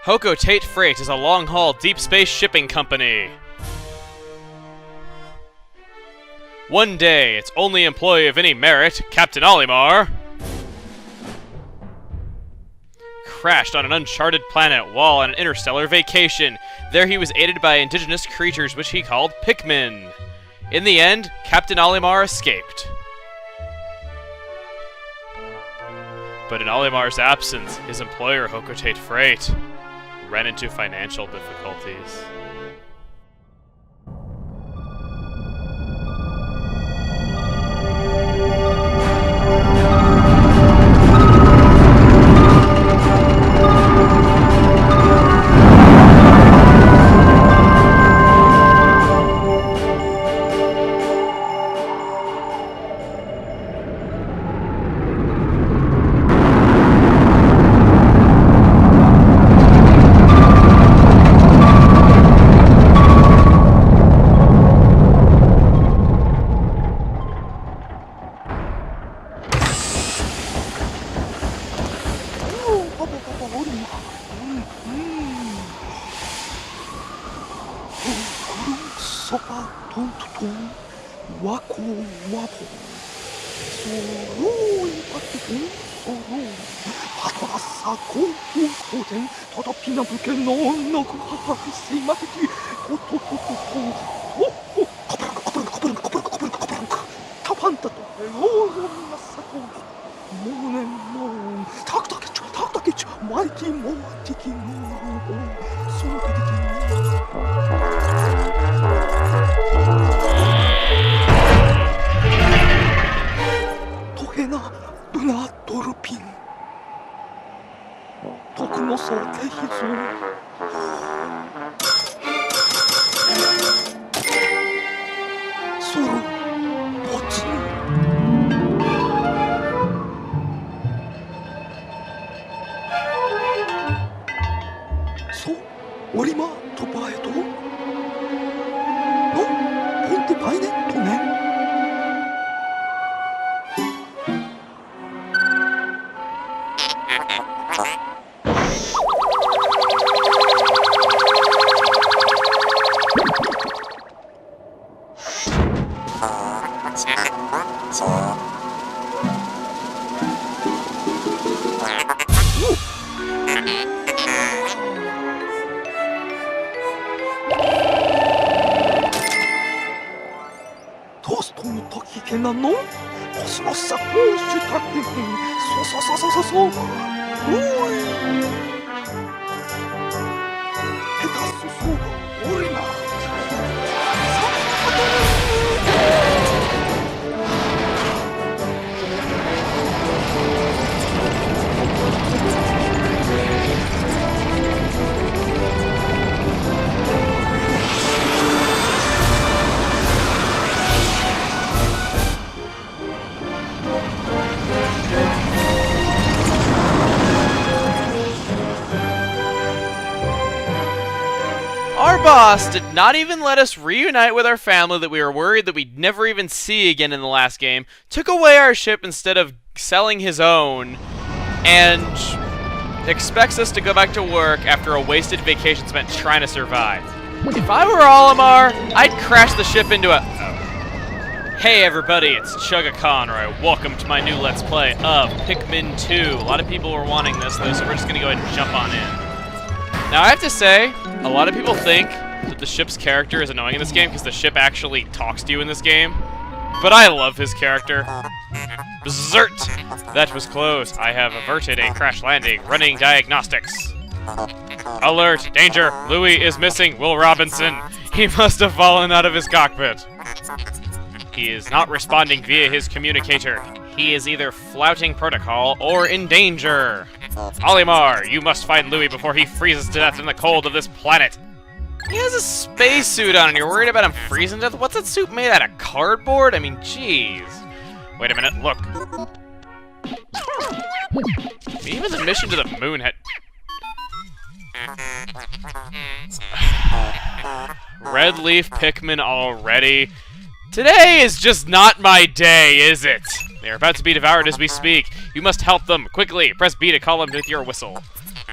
Hoko Tate Freight is a long-haul deep space shipping company. One day, its only employee of any merit, Captain Olimar, crashed on an uncharted planet while on an interstellar vacation. There he was aided by indigenous creatures which he called Pikmin. In the end, Captain Olimar escaped. But in Olimar's absence, his employer, Hoko Tate Freight, ran into financial difficulties. Boss did not even let us reunite with our family that we were worried that we'd never even see again in the last game, took away our ship instead of selling his own, and expects us to go back to work after a wasted vacation spent trying to survive. If I were Olimar, I'd crash the ship into a... Hey everybody, it's Chugga Conroy. Welcome to my new Let's Play of Pikmin 2. A lot of people were wanting this though, so we're just gonna go ahead and jump on in. Now I have to say, a lot of people think that the ship's character is annoying in this game because the ship actually talks to you in this game. But I love his character. Berserk! That was close. I have averted a crash landing. Running diagnostics. Alert! Danger! Louis is missing. Will Robinson. He must have fallen out of his cockpit. He is not responding via his communicator. He is either flouting protocol or in danger. Olimar, you must find Louis before he freezes to death in the cold of this planet. He has a spacesuit on and you're worried about him freezing to death? What's that suit made out of? Cardboard? I mean, jeez. Wait a minute, look. Even the mission to the moon had... Red Leaf Pikmin already? Today is just not my day, is it? They are about to be devoured as we speak. You must help them. Quickly, press B to call them with your whistle.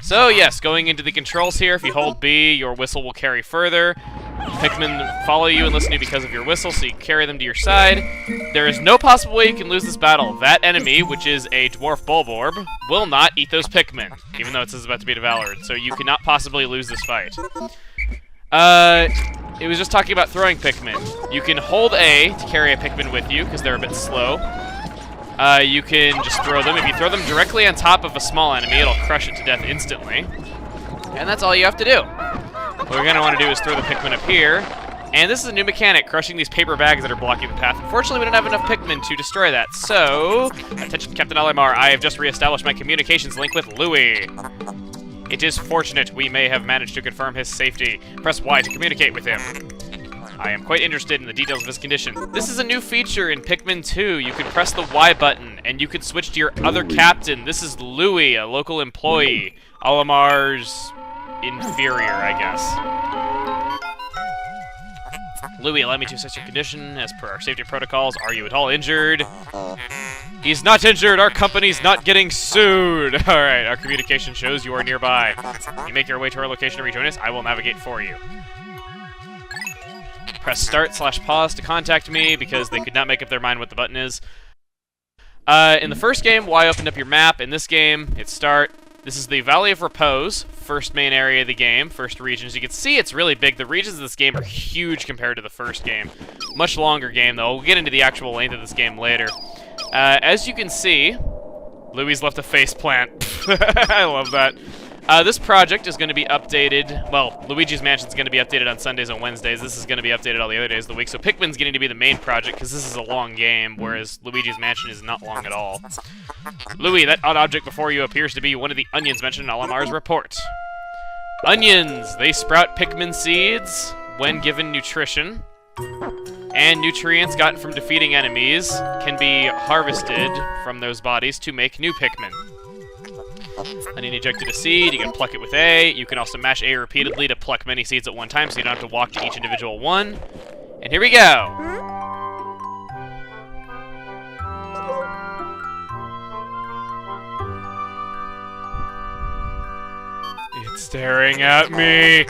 So yes, going into the controls here, if you hold B, your whistle will carry further. Pikmin follow you and listen to you because of your whistle, so you carry them to your side. There is no possible way you can lose this battle. That enemy, which is a dwarf Bulborb, will not eat those Pikmin, even though it says about to be devoured, so you cannot possibly lose this fight. It was just talking about throwing Pikmin. You can hold A to carry a Pikmin with you, because they're a bit slow. You can just throw them. If you throw them directly on top of a small enemy, it'll crush it to death instantly. And that's all you have to do. What we're going to want to do is throw the Pikmin up here. And this is a new mechanic, crushing these paper bags that are blocking the path. Unfortunately, we don't have enough Pikmin to destroy that. So, attention Captain Olimar, I have just reestablished my communications link with Louis. It is fortunate we may have managed to confirm his safety. Press Y to communicate with him. I am quite interested in the details of his condition. This is a new feature in Pikmin 2. You can press the Y button, and you can switch to your other captain. This is Louis, a local employee. Olimar's inferior, I guess. Louis, allow me to assess your condition. As per our safety protocols, are you at all injured? He's not injured. Our company's not getting sued. All right, our communication shows you are nearby. You make your way to our location to rejoin us. I will navigate for you. Press start/pause to contact me because they could not make up their mind what the button is. In the first game, Y opened up your map. In this game, it's start. This is the Valley of Repose, first main area of the game, first region. As you can see, it's really big. The regions of this game are huge compared to the first game. Much longer game, though. We'll get into the actual length of this game later. As you can see, Louis left a faceplant. I love that. This project is going to be updated. Well, Luigi's Mansion is going to be updated on Sundays and Wednesdays. This is going to be updated all the other days of the week. So Pikmin's getting to be the main project because this is a long game, whereas Luigi's Mansion is not long at all. Louis, that odd object before you appears to be one of the onions mentioned in Olimar's report. Onions! They sprout Pikmin seeds when given nutrition. And nutrients gotten from defeating enemies can be harvested from those bodies to make new Pikmin. Onion ejected a seed, you can pluck it with A. You can also mash A repeatedly to pluck many seeds at one time, so you don't have to walk to each individual one. And here we go! It's staring at me!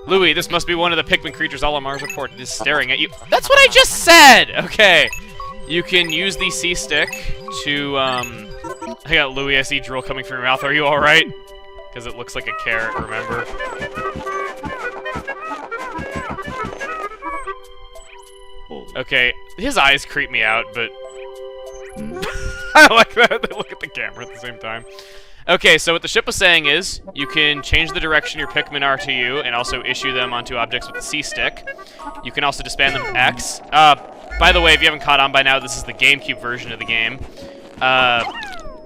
Louis, this must be one of the Pikmin creatures Olimar's report is staring at you. That's what I just said! Okay. You can use the C-stick to, I got Louis, I see drool coming from your mouth. Are you alright? Because it looks like a carrot, remember? Okay, his eyes creep me out, but... I like that. They look at the camera at the same time. Okay, so what the ship was saying is, you can change the direction your Pikmin are to you, and also issue them onto objects with the C-stick. You can also disband them X. By the way, if you haven't caught on by now, this is the GameCube version of the game.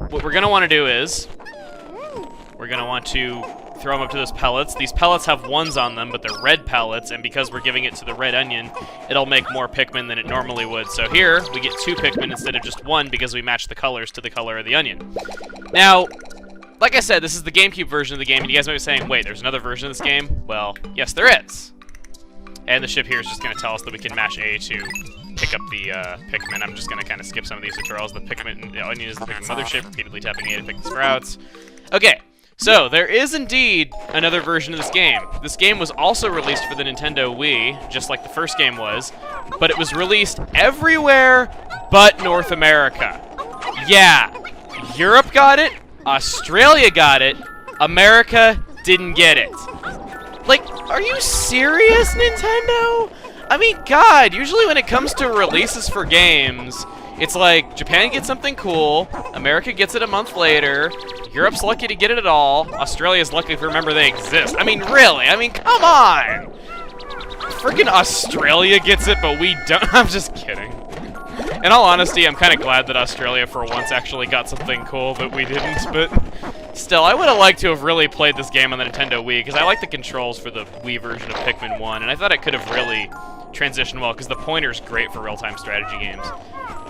What we're going to want to do is, we're going to want to throw them up to those pellets. These pellets have ones on them, but they're red pellets, and because we're giving it to the red onion, it'll make more Pikmin than it normally would. So here, we get 2 Pikmin instead of just 1 because we match the colors to the color of the onion. Now, like I said, this is the GameCube version of the game, and you guys might be saying, wait, there's another version of this game? Well, yes, there is. And the ship here is just going to tell us that we can mash A to pick up the Pikmin. I'm just going to kind of skip some of these tutorials. The onion is the Pikmin mothership, repeatedly tapping A to pick the sprouts. Okay, so there is indeed another version of this game. This game was also released for the Nintendo Wii, just like the first game was, but it was released everywhere but North America. Yeah, Europe got it, Australia got it, America didn't get it. Like, are you serious, Nintendo? I mean, God, usually when it comes to releases for games, it's like, Japan gets something cool, America gets it a month later, Europe's lucky to get it at all, Australia's lucky to remember they exist. I mean, really? I mean, come on! Freaking Australia gets it, but we don't. I'm just kidding. In all honesty, I'm kind of glad that Australia for once actually got something cool that we didn't, but still, I would have liked to have really played this game on the Nintendo Wii, because I like the controls for the Wii version of Pikmin 1, and I thought it could have really transitioned well, because the pointer's great for real-time strategy games.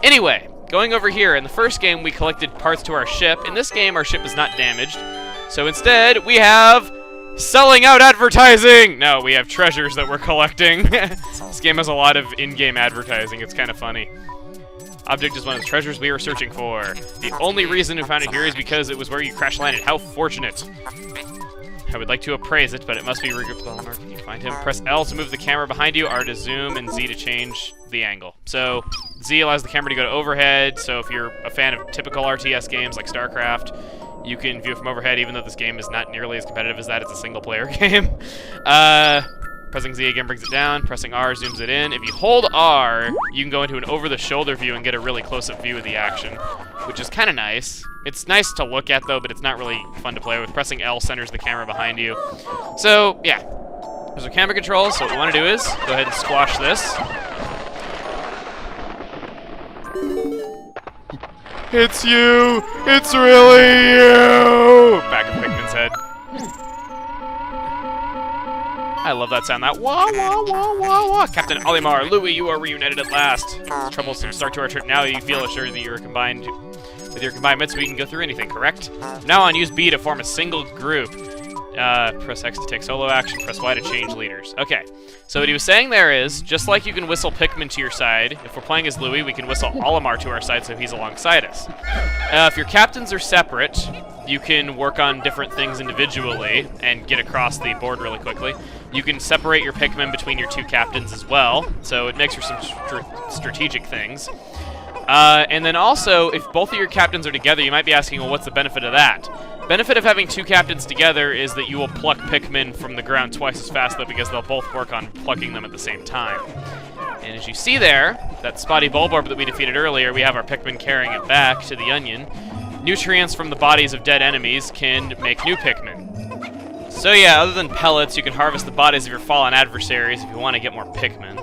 Anyway, going over here, in the first game we collected parts to our ship. In this game, our ship is not damaged, so instead we have selling out advertising! No, we have treasures that we're collecting. This game has a lot of in-game advertising, it's kind of funny. Object is one of the treasures we were searching for. The only reason we found it here is because it was where you crash landed. How fortunate. I would like to appraise it, but it must be regrouped. Can you find him? Press L to move the camera behind you, R to zoom, and Z to change the angle. So Z allows the camera to go to overhead, so if you're a fan of typical RTS games like StarCraft, you can view it from overhead, even though this game is not nearly as competitive as that. It's a single-player game. Pressing Z again brings it down. Pressing R zooms it in. If you hold R, you can go into an over-the-shoulder view and get a really close-up view of the action, which is kind of nice. It's nice to look at, though, but it's not really fun to play with. Pressing L centers the camera behind you. So, yeah. Those are camera controls, so what we want to do is go ahead and squash this. It's you! It's really you! Back of Pikmin's head. I love that sound. That wah, wah, wah, wah, wah. Captain Olimar, Louis, you are reunited at last. Troublesome start to our trip. Now you feel assured that you are combined. With your combined mitts, we can go through anything, correct? From now on, use B to form a single group. Press X to take solo action, press Y to change leaders. Okay, so what he was saying there is, just like you can whistle Pikmin to your side, if we're playing as Louis, we can whistle Olimar to our side so he's alongside us. If your captains are separate, you can work on different things individually and get across the board really quickly. You can separate your Pikmin between your two captains as well, so it makes for some strategic things. And then also, if both of your captains are together, you might be asking, well, what's the benefit of that? Benefit of having two captains together is that you will pluck Pikmin from the ground twice as fast, though, because they'll both work on plucking them at the same time. And as you see there, that spotty Bulborb that we defeated earlier, we have our Pikmin carrying it back to the onion. Nutrients from the bodies of dead enemies can make new Pikmin. So yeah, other than pellets, you can harvest the bodies of your fallen adversaries if you want to get more Pikmin.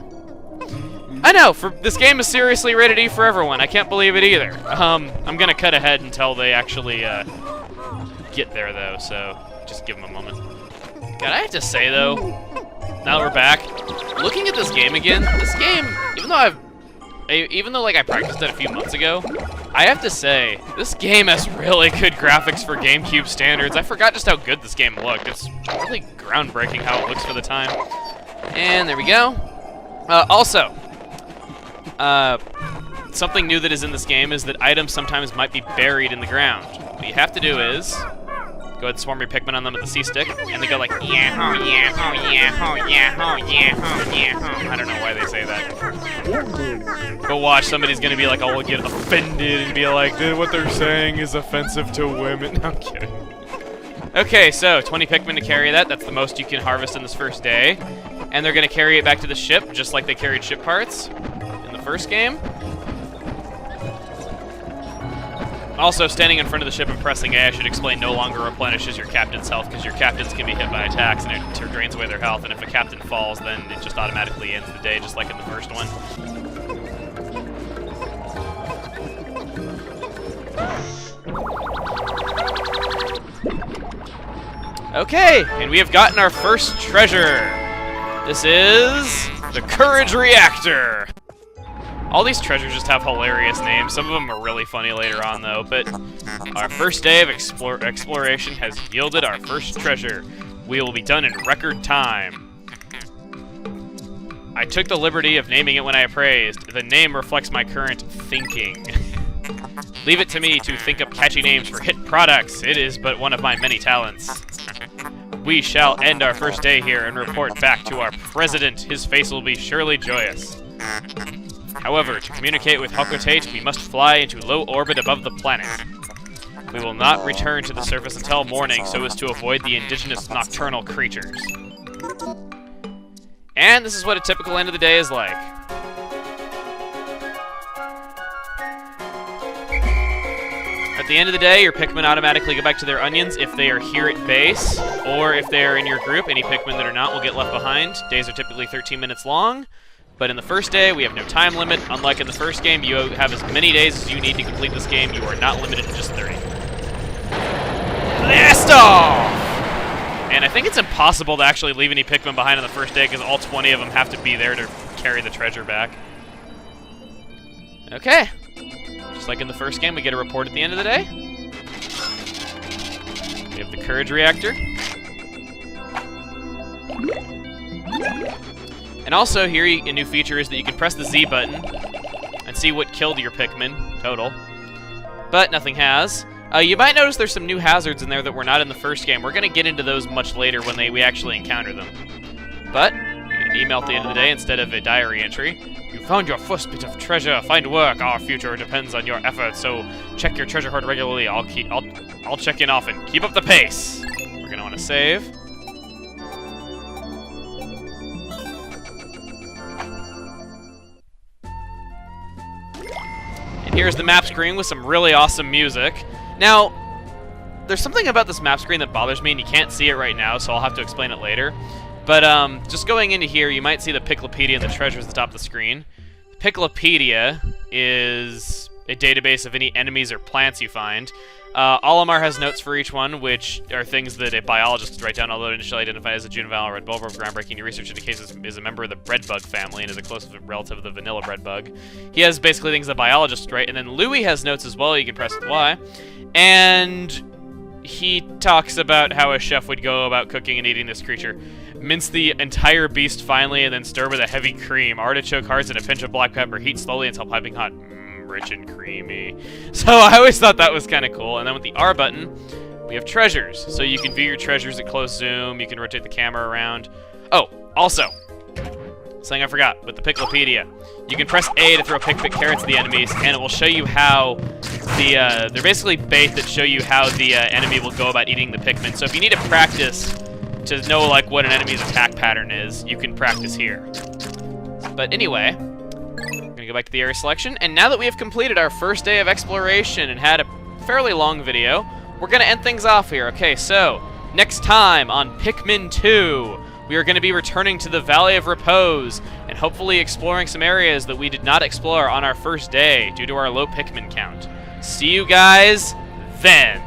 I know, this game is seriously rated E for everyone. I can't believe it either. I'm gonna cut ahead until they actually get there, though, so just give them a moment. God, I have to say, though, now that we're back, looking at this game again, this game, even though like I practiced it a few months ago, I have to say, this game has really good graphics for GameCube standards. I forgot just how good this game looked. It's really groundbreaking how it looks for the time. And there we go. Also, something new that is in this game is that items sometimes might be buried in the ground. What you have to do is go ahead and swarm your Pikmin on them with the C-stick, and they go like, yeah, ho, yeah, ho, yeah, ho, yeah, ho, yeah, ho, yeah, ho. I don't know why they say that. But watch, somebody's gonna be like, oh, get offended and be like, what they're saying is offensive to women. No, I'm kidding. Okay, so 20 Pikmin to carry that. That's the most you can harvest in this first day. And they're gonna carry it back to the ship, just like they carried ship parts in the first game. Also, standing in front of the ship and pressing A, I should explain, no longer replenishes your captain's health, because your captains can be hit by attacks and it drains away their health, and if a captain falls, then it just automatically ends the day, just like in the first one. Okay, and we have gotten our first treasure. This is the Courage Reactor. All these treasures just have hilarious names. Some of them are really funny later on, though. But our first day of exploration has yielded our first treasure. We will be done in record time. I took the liberty of naming it when I appraised. The name reflects my current thinking. Leave it to me to think up catchy names for hit products. It is but one of my many talents. We shall end our first day here and report back to our president. His face will be surely joyous. However, to communicate with Hokotate, we must fly into low orbit above the planet. We will not return to the surface until morning so as to avoid the indigenous nocturnal creatures. And this is what a typical end of the day is like. At the end of the day, your Pikmin automatically go back to their onions if they are here at base, or if they are in your group. Any Pikmin that are not will get left behind. Days are typically 13 minutes long. But in the first day, we have no time limit. Unlike in the first game, you have as many days as you need to complete this game. You are not limited to just 30. Blast off! And I think it's impossible to actually leave any Pikmin behind on the first day because all 20 of them have to be there to carry the treasure back. Okay. Just like in the first game, we get a report at the end of the day. We have the Courage Reactor. And also, here a new feature is that you can press the Z button, and see what killed your Pikmin total. But nothing has. You might notice there's some new hazards in there that were not in the first game. We're going to get into those much later when we actually encounter them. But, you get an email at the end of the day instead of a diary entry. You found your first bit of treasure. Find work. Our future depends on your efforts, so check your treasure hoard regularly. I'll check in often. Keep up the pace. We're going to want to save. And here's the map screen with some really awesome music. Now, there's something about this map screen that bothers me, and you can't see it right now, so I'll have to explain it later. But just going into here, you might see the Piklopedia and the treasures at the top of the screen. Piklopedia is a database of any enemies or plants you find. Olimar has notes for each one, which are things that a biologist would write down, although initially identified as a juvenile red bulb. Groundbreaking new research indicates is a member of the breadbug family and is a close relative of the vanilla breadbug. He has basically things that biologists would write, and then Louis has notes as well. You can press Y, and he talks about how a chef would go about cooking and eating this creature. Mince the entire beast finely, and then stir with a heavy cream. Artichoke hearts and a pinch of black pepper. Heat slowly until piping hot. Rich and creamy. So I always thought that was kind of cool. And then with the R button, we have treasures. So you can view your treasures at close zoom. You can rotate the camera around. Oh, also, something I forgot with the Piklopedia. You can press A to throw pick carrots at the enemies, and it will show you how they're basically bait that show you how the enemy will go about eating the Pikmin. So if you need to practice to know like what an enemy's attack pattern is, you can practice here. But anyway, we're gonna go back to the area selection, and now that we have completed our first day of exploration and had a fairly long video, we're gonna end things off here. Okay, so next time on Pikmin 2, we are gonna be returning to the Valley of Repose and hopefully exploring some areas that we did not explore on our first day due to our low Pikmin count. See you guys then.